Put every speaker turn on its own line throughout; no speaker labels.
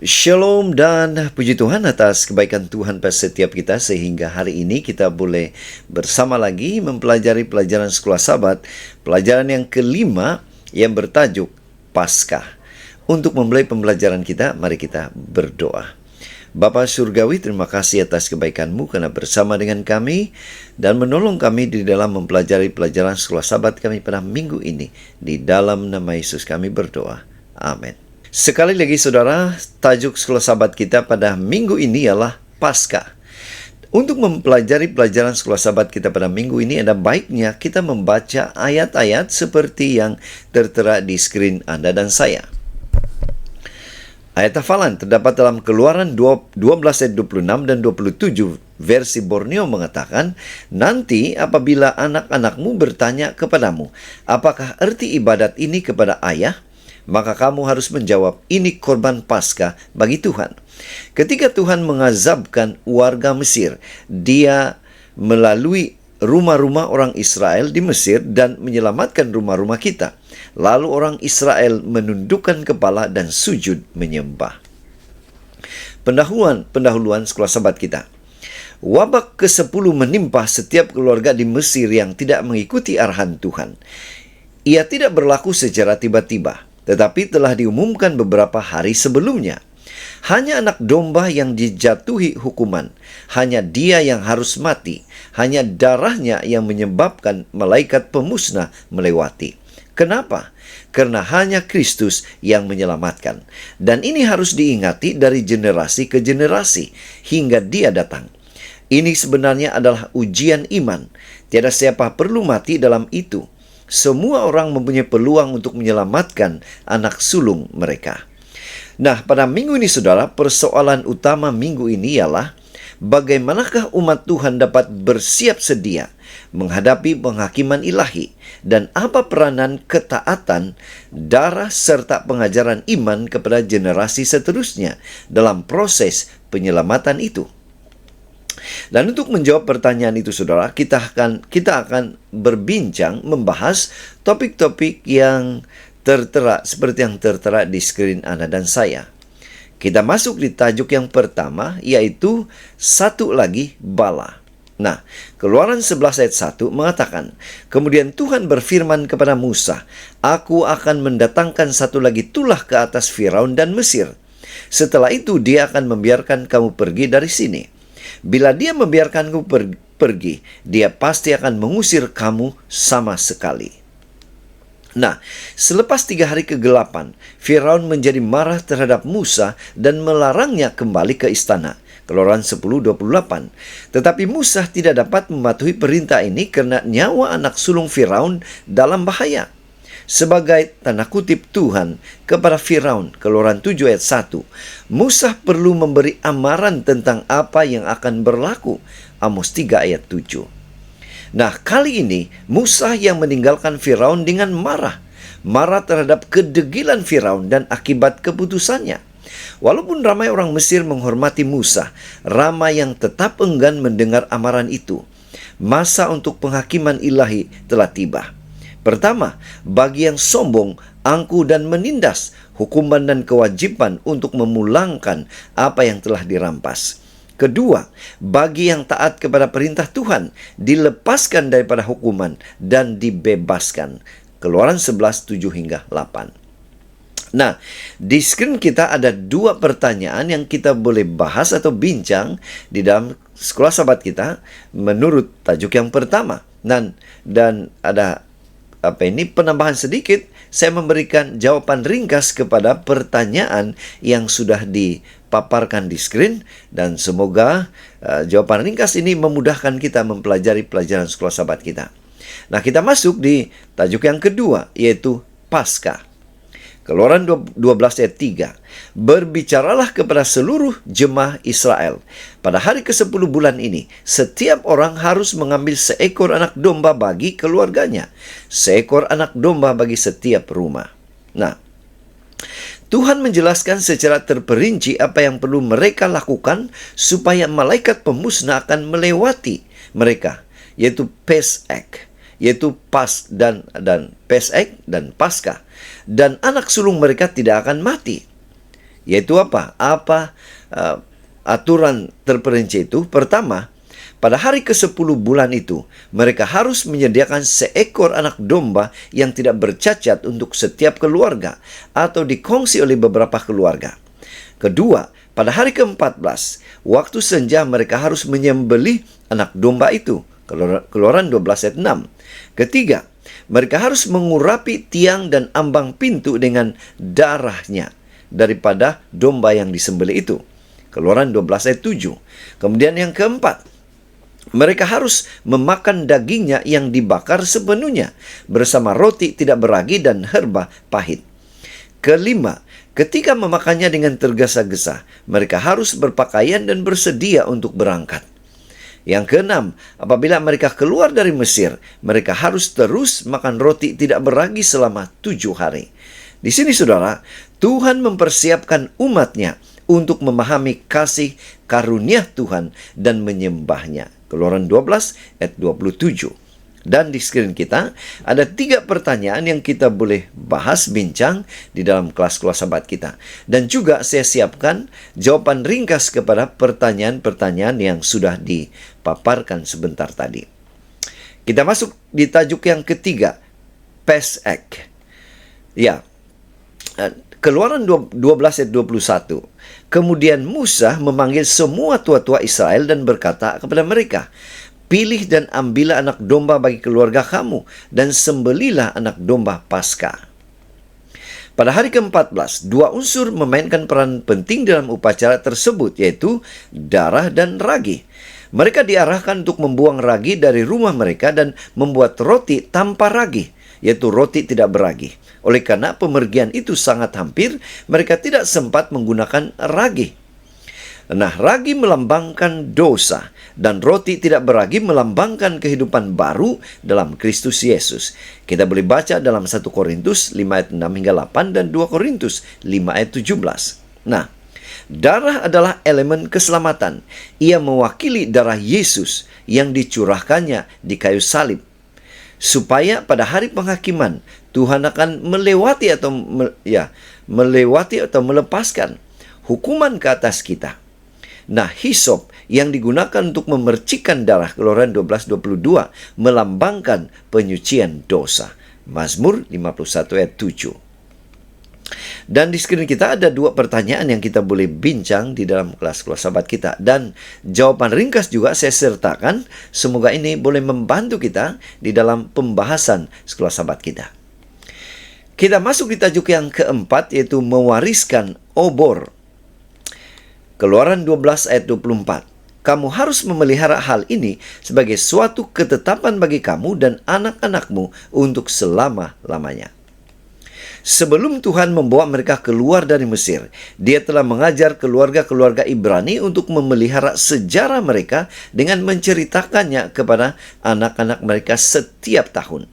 Shalom dan puji Tuhan atas kebaikan Tuhan pada setiap kita sehingga hari ini kita boleh bersama lagi mempelajari pelajaran Sekolah Sabat, pelajaran yang kelima yang bertajuk Paskah. Untuk memulai pembelajaran kita, mari kita berdoa. Bapa Surgawi, terima kasih atas kebaikan-Mu karena bersama dengan kami dan menolong kami di dalam mempelajari pelajaran Sekolah Sabat kami pada minggu ini. Di dalam nama Yesus kami berdoa. Amin. Sekali lagi saudara, tajuk Sekolah Sabat kita pada minggu ini ialah Paskah. Untuk mempelajari pelajaran Sekolah Sabat kita pada minggu ini, ada baiknya kita membaca ayat-ayat seperti yang tertera di skrin Anda dan saya. Ayat hafalan terdapat dalam Keluaran 12 ayat 26 dan 27 versi Borneo mengatakan, "Nanti apabila anak-anakmu bertanya kepadamu, apakah arti ibadat ini kepada ayah? Maka kamu harus menjawab, ini korban Paskah bagi Tuhan. Ketika Tuhan mengazabkan warga Mesir, Dia melalui rumah-rumah orang Israel di Mesir dan menyelamatkan rumah-rumah kita. Lalu orang Israel menundukkan kepala dan sujud menyembah." Pendahuluan Sekolah Sabat kita. Wabah ke-10 menimpa setiap keluarga di Mesir yang tidak mengikuti arahan Tuhan. Ia tidak berlaku secara tiba-tiba, tetapi telah diumumkan beberapa hari sebelumnya. Hanya anak domba yang dijatuhi hukuman, hanya dia yang harus mati, hanya darahnya yang menyebabkan malaikat pemusnah melewati. Kenapa? Karena hanya Kristus yang menyelamatkan. Dan ini harus diingati dari generasi ke generasi hingga Dia datang. Ini sebenarnya adalah ujian iman. Tiada siapa perlu mati dalam itu. Semua orang mempunyai peluang untuk menyelamatkan anak sulung mereka. Nah, pada minggu ini saudara, persoalan utama minggu ini ialah bagaimanakah umat Tuhan dapat bersiap sedia menghadapi penghakiman ilahi dan apa peranan ketaatan, darah serta pengajaran iman kepada generasi seterusnya dalam proses penyelamatan itu. Dan untuk menjawab pertanyaan itu saudara, kita akan berbincang membahas topik-topik yang tertera seperti yang tertera di skrin Anda dan saya. Kita masuk di tajuk yang pertama, yaitu satu lagi bala. Nah, Keluaran 11 ayat 1 mengatakan, "Kemudian Tuhan berfirman kepada Musa, Aku akan mendatangkan satu lagi tulah ke atas Firaun dan Mesir. Setelah itu dia akan membiarkan kamu pergi dari sini. Bila dia membiarkanku pergi, dia pasti akan mengusir kamu sama sekali." Nah, selepas 3 hari kegelapan, Firaun menjadi marah terhadap Musa dan melarangnya kembali ke istana. Keluaran 10:28. Tetapi Musa tidak dapat mematuhi perintah ini karena nyawa anak sulung Firaun dalam bahaya. Sebagai tanda kutip Tuhan kepada Firaun, Keluaran 7 ayat 1, Musa perlu memberi amaran tentang apa yang akan berlaku. Amos 3 ayat 7. Nah, kali ini Musa yang meninggalkan Firaun dengan marah terhadap kedegilan Firaun dan akibat keputusannya. Walaupun ramai orang Mesir menghormati Musa, ramai yang tetap enggan mendengar amaran itu. Masa untuk penghakiman ilahi telah tiba. Pertama, bagi yang sombong, angkuh dan menindas, hukuman dan kewajiban untuk memulangkan apa yang telah dirampas. Kedua, bagi yang taat kepada perintah Tuhan, dilepaskan daripada hukuman dan dibebaskan. Keluaran 11, 7 hingga 8. Nah, di skrin kita ada 2 pertanyaan yang kita boleh bahas atau bincang di dalam Sekolah Sabat kita menurut tajuk yang pertama. Dan ada penambahan sedikit, saya memberikan jawaban ringkas kepada pertanyaan yang sudah dipaparkan di skrin, dan semoga jawaban ringkas ini memudahkan kita mempelajari pelajaran Sekolah Sabat kita. Nah, kita masuk di tajuk yang kedua, yaitu Paskah. Keluaran 12 ayat 3. "Berbicaralah kepada seluruh jemaah Israel. Pada hari ke-10 bulan ini, setiap orang harus mengambil seekor anak domba bagi keluarganya. Seekor anak domba bagi setiap rumah." Nah, Tuhan menjelaskan secara terperinci apa yang perlu mereka lakukan supaya malaikat pemusnah akan melewati mereka, yaitu Pesach, yaitu Pesach dan Paskah, dan anak sulung mereka tidak akan mati. Yaitu apa? Aturan terperinci itu? Pertama, pada hari ke-10 bulan itu, mereka harus menyediakan seekor anak domba yang tidak bercacat untuk setiap keluarga atau dikongsi oleh beberapa keluarga. Kedua, pada hari ke-14, waktu senja mereka harus menyembelih anak domba itu. Keluaran 12 ayat 6. Ketiga, mereka harus mengurapi tiang dan ambang pintu dengan darahnya daripada domba yang disembelih itu. Keluaran 12 ayat 7. Kemudian yang keempat, mereka harus memakan dagingnya yang dibakar sepenuhnya bersama roti tidak beragi dan herba pahit. Kelima, ketika memakannya dengan tergesa-gesa, mereka harus berpakaian dan bersedia untuk berangkat. Yang keenam, apabila mereka keluar dari Mesir, mereka harus terus makan roti tidak beragi selama 7 hari. Di sini saudara, Tuhan mempersiapkan umatnya untuk memahami kasih karunia Tuhan dan menyembahnya. Keluaran 12 ayat 27. Dan di skrin kita ada 3 pertanyaan yang kita boleh bahas bincang di dalam kelas-kelas sahabat kita. Dan juga saya siapkan jawaban ringkas kepada pertanyaan-pertanyaan yang sudah dipaparkan sebentar tadi. Kita masuk di tajuk yang ketiga, Pesach. Ya, Keluaran 12 ayat 21. Kemudian Musa memanggil semua tua-tua Israel dan berkata kepada mereka, "Pilih dan ambillah anak domba bagi keluarga kamu dan sembelilah anak domba Paskah." Pada hari ke-14, 2 unsur memainkan peran penting dalam upacara tersebut, yaitu darah dan ragi. Mereka diarahkan untuk membuang ragi dari rumah mereka dan membuat roti tanpa ragi, yaitu roti tidak beragi. Oleh karena pemergian itu sangat hampir, mereka tidak sempat menggunakan ragi. Nah, ragi melambangkan dosa, dan roti tidak beragi melambangkan kehidupan baru dalam Kristus Yesus. Kita boleh baca dalam 1 Korintus 5 ayat 6 hingga 8 dan 2 Korintus 5 ayat 17. Nah, darah adalah elemen keselamatan. Ia mewakili darah Yesus yang dicurahkannya di kayu salib. Supaya pada hari penghakiman Tuhan akan melewati atau melepaskan hukuman ke atas kita. Nah, hisop yang digunakan untuk memercikkan darah, Keluaran 12:22, melambangkan penyucian dosa. Mazmur 51 ayat 7. Dan di skrin kita ada 2 pertanyaan yang kita boleh bincang di dalam kelas-kelas sahabat kita. Dan jawaban ringkas juga saya sertakan. Semoga ini boleh membantu kita di dalam pembahasan sekolah sahabat kita. Kita masuk di tajuk yang keempat, yaitu mewariskan obor. Keluaran 12 ayat 24. Kamu harus memelihara hal ini sebagai suatu ketetapan bagi kamu dan anak-anakmu untuk selama-lamanya. Sebelum Tuhan membawa mereka keluar dari Mesir, Dia telah mengajar keluarga-keluarga Ibrani untuk memelihara sejarah mereka dengan menceritakannya kepada anak-anak mereka setiap tahun.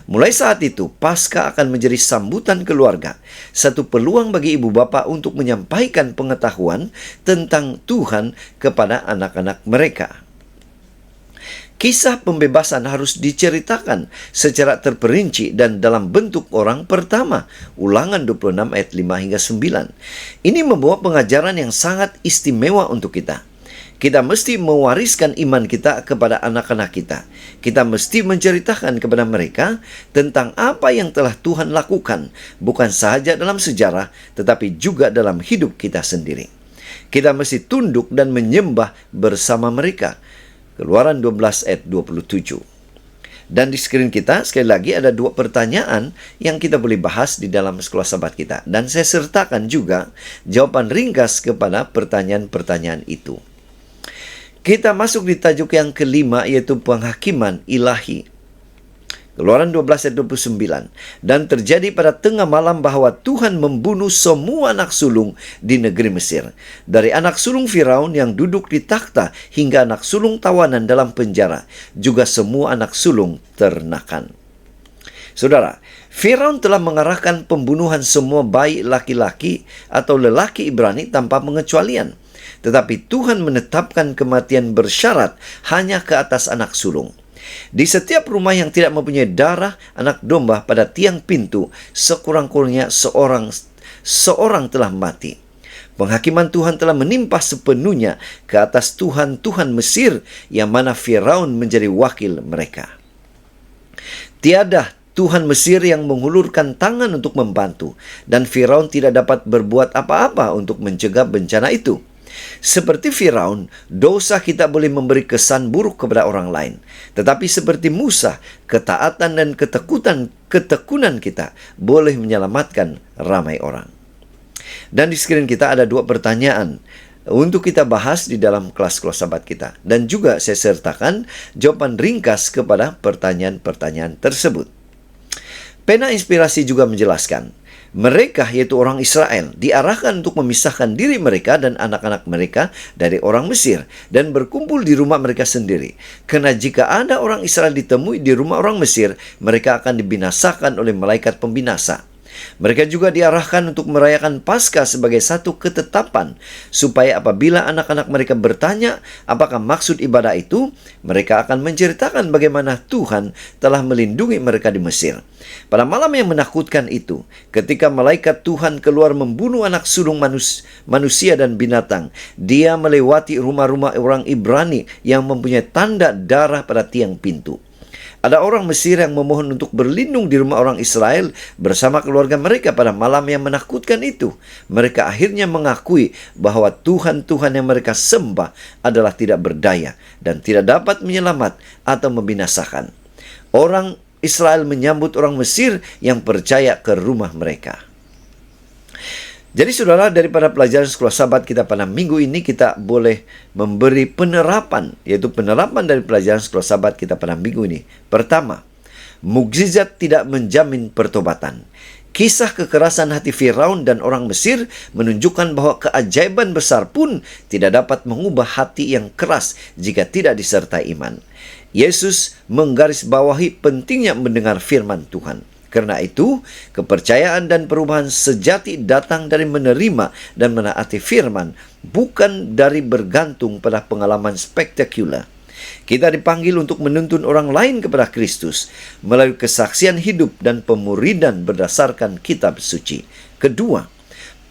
Mulai saat itu, Paskah akan menjadi sambutan keluarga, satu peluang bagi ibu bapa untuk menyampaikan pengetahuan tentang Tuhan kepada anak-anak mereka. Kisah pembebasan harus diceritakan secara terperinci dan dalam bentuk orang pertama. Ulangan 26 ayat 5 hingga 9. Ini membawa pengajaran yang sangat istimewa untuk kita. Kita mesti mewariskan iman kita kepada anak-anak kita. Kita mesti menceritakan kepada mereka tentang apa yang telah Tuhan lakukan, bukan sahaja dalam sejarah, tetapi juga dalam hidup kita sendiri. Kita mesti tunduk dan menyembah bersama mereka. Keluaran 12 ayat 27. Dan di skrin kita sekali lagi ada 2 pertanyaan yang kita boleh bahas di dalam sekolah sahabat kita. Dan saya sertakan juga jawaban ringkas kepada pertanyaan-pertanyaan itu. Kita masuk di tajuk yang kelima, yaitu penghakiman ilahi. Keluaran 12 ayat 29. Dan terjadi pada tengah malam bahwa Tuhan membunuh semua anak sulung di negeri Mesir. Dari anak sulung Firaun yang duduk di takhta hingga anak sulung tawanan dalam penjara. Juga semua anak sulung ternakan. Saudara, Firaun telah mengarahkan pembunuhan semua bayi laki-laki atau lelaki Ibrani tanpa pengecualian. Tetapi Tuhan menetapkan kematian bersyarat hanya ke atas anak sulung. Di setiap rumah yang tidak mempunyai darah anak domba pada tiang pintu, sekurang-kurangnya seorang telah mati. Penghakiman Tuhan telah menimpa sepenuhnya ke atas tuhan-tuhan Mesir, yang mana Firaun menjadi wakil mereka. Tiada Tuhan Mesir yang mengulurkan tangan untuk membantu, dan Firaun tidak dapat berbuat apa-apa untuk mencegah bencana itu. Seperti Firaun, dosa kita boleh memberi kesan buruk kepada orang lain. Tetapi seperti Musa, ketaatan dan ketekunan kita boleh menyelamatkan ramai orang. Dan di skrin kita ada 2 pertanyaan untuk kita bahas di dalam kelas-kelas sahabat kita. Dan juga saya sertakan jawaban ringkas kepada pertanyaan-pertanyaan tersebut. Pena Inspirasi juga menjelaskan, mereka, yaitu orang Israel, diarahkan untuk memisahkan diri mereka dan anak-anak mereka dari orang Mesir dan berkumpul di rumah mereka sendiri. Karena jika ada orang Israel ditemui di rumah orang Mesir, mereka akan dibinasakan oleh malaikat pembinasa. Mereka juga diarahkan untuk merayakan Paskah sebagai satu ketetapan, supaya apabila anak-anak mereka bertanya apakah maksud ibadah itu, mereka akan menceritakan bagaimana Tuhan telah melindungi mereka di Mesir. Pada malam yang menakutkan itu, ketika malaikat Tuhan keluar membunuh anak sulung manusia dan binatang, dia melewati rumah-rumah orang Ibrani yang mempunyai tanda darah pada tiang pintu. Ada orang Mesir yang memohon untuk berlindung di rumah orang Israel bersama keluarga mereka pada malam yang menakutkan itu. Mereka akhirnya mengakui bahwa Tuhan-Tuhan yang mereka sembah adalah tidak berdaya dan tidak dapat menyelamat atau membinasakan. Orang Israel menyambut orang Mesir yang percaya ke rumah mereka. Jadi saudara, daripada pelajaran sekolah sahabat kita pada minggu ini, kita boleh memberi penerapan, yaitu penerapan dari pelajaran sekolah sahabat kita pada minggu ini. Pertama, mukjizat tidak menjamin pertobatan. Kisah kekerasan hati Firaun dan orang Mesir menunjukkan bahwa keajaiban besar pun tidak dapat mengubah hati yang keras jika tidak disertai iman. Yesus menggarisbawahi pentingnya mendengar firman Tuhan. Karena itu, kepercayaan dan perubahan sejati datang dari menerima dan menaati firman, bukan dari bergantung pada pengalaman spektakuler. Kita dipanggil untuk menuntun orang lain kepada Kristus melalui kesaksian hidup dan pemuridan berdasarkan kitab suci. Kedua,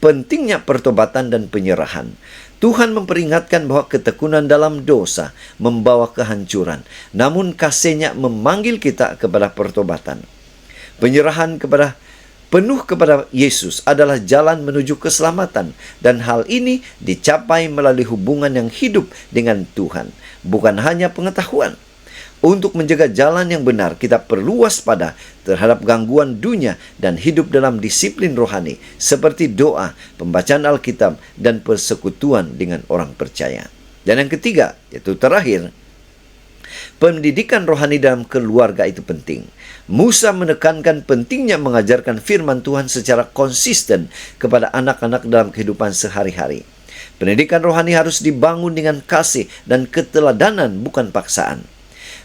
pentingnya pertobatan dan penyerahan. Tuhan memperingatkan bahwa ketekunan dalam dosa membawa kehancuran, namun kasih-Nya memanggil kita kepada pertobatan. Penyerahan penuh kepada Yesus adalah jalan menuju keselamatan, dan hal ini dicapai melalui hubungan yang hidup dengan Tuhan, bukan hanya pengetahuan. Untuk menjaga jalan yang benar, kita perlu waspada terhadap gangguan dunia dan hidup dalam disiplin rohani, seperti doa, pembacaan Alkitab, dan persekutuan dengan orang percaya. Dan yang ketiga, yaitu terakhir, pendidikan rohani dalam keluarga itu penting. Musa menekankan pentingnya mengajarkan firman Tuhan secara konsisten kepada anak-anak dalam kehidupan sehari-hari. Pendidikan rohani harus dibangun dengan kasih dan keteladanan, bukan paksaan.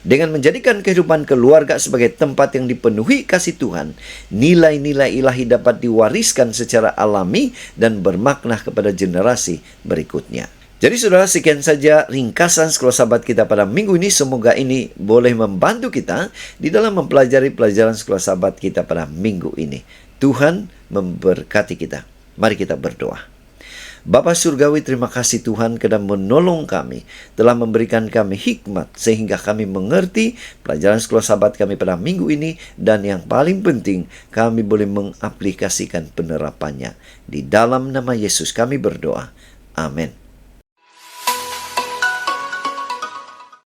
Dengan menjadikan kehidupan keluarga sebagai tempat yang dipenuhi kasih Tuhan, nilai-nilai ilahi dapat diwariskan secara alami dan bermakna kepada generasi berikutnya. Jadi saudara, sekian saja ringkasan sekolah sahabat kita pada minggu ini. Semoga ini boleh membantu kita di dalam mempelajari pelajaran sekolah sahabat kita pada minggu ini. Tuhan memberkati kita. Mari kita berdoa. Bapa Surgawi, terima kasih Tuhan karena menolong kami, telah memberikan kami hikmat sehingga kami mengerti pelajaran sekolah sahabat kami pada minggu ini, dan yang paling penting kami boleh mengaplikasikan penerapannya. Di dalam nama Yesus kami berdoa. Amin.